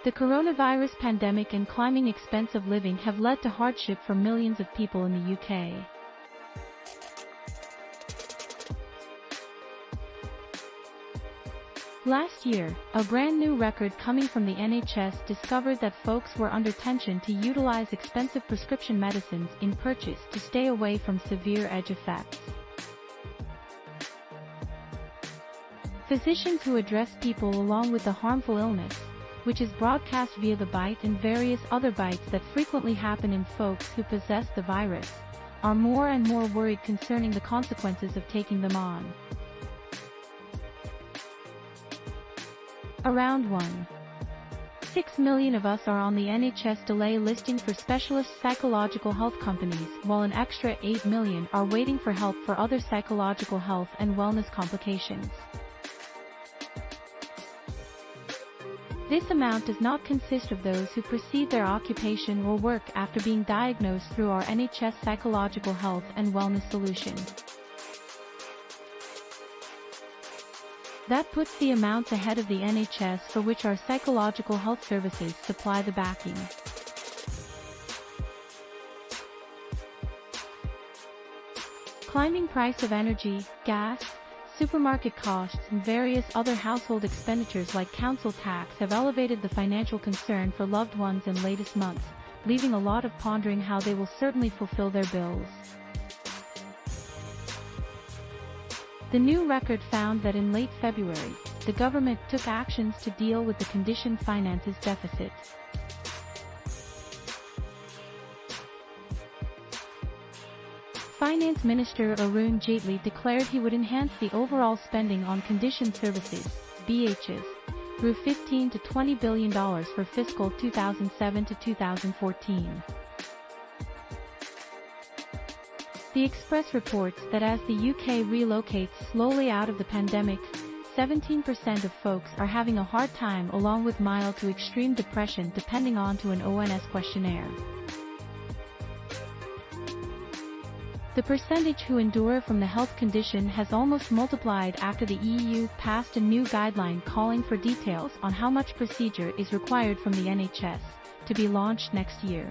The coronavirus pandemic and climbing expense of living have led to hardship for millions of people in the UK. Last year, a brand new record coming from the NHS discovered that folks were under tension to utilize expensive prescription medicines in purchase to stay away from severe edge effects. Physicians who address people along with the harmful illness, which is broadcast via the bite and various other bites that frequently happen in folks who possess the virus, are more and more worried concerning the consequences of taking them on. Around 1.6 million of us are on the NHS delay listing for specialist psychological health companies, while an extra 8 million are waiting for help for other psychological health and wellness complications. This amount does not consist of those who precede their occupation or work after being diagnosed through our NHS psychological health and wellness solution. That puts the amounts ahead of the NHS, for which our psychological health services supply the backing. Climbing price of energy, gas, supermarket costs and various other household expenditures like council tax have elevated the financial concern for loved ones in latest months, leaving a lot of pondering how they will certainly fulfill their bills. The new record found that in late February, the government took actions to deal with the conditioned finances deficit. Finance Minister Arun Jaitley declared he would enhance the overall spending on conditioned services, BHs, through $15 to $20 billion for fiscal 2007 to 2014. The Express reports that as the UK relocates slowly out of the pandemic, 17% of folks are having a hard time, along with mild to extreme depression, depending on an ONS questionnaire. The percentage who endure from the health condition has almost multiplied after the EU passed a new guideline calling for details on how much procedure is required from the NHS, to be launched next year.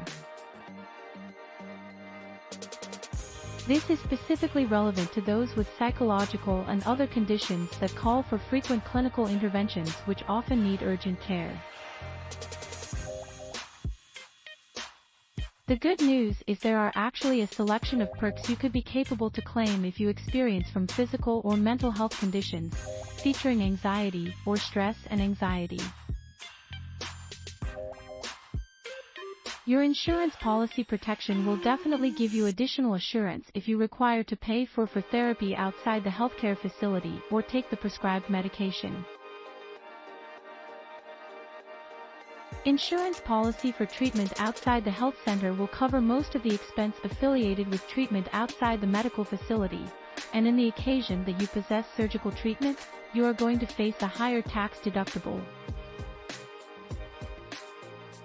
This is specifically relevant to those with psychological and other conditions that call for frequent clinical interventions, which often need urgent care. The good news is there are actually a selection of perks you could be capable to claim if you experience from physical or mental health conditions, featuring anxiety or stress and anxiety. Your insurance policy protection will definitely give you additional assurance if you require to pay for therapy outside the healthcare facility or take the prescribed medication. Insurance policy for treatment outside the health center will cover most of the expense affiliated with treatment outside the medical facility, and in the occasion that you possess surgical treatment, you are going to face a higher tax deductible.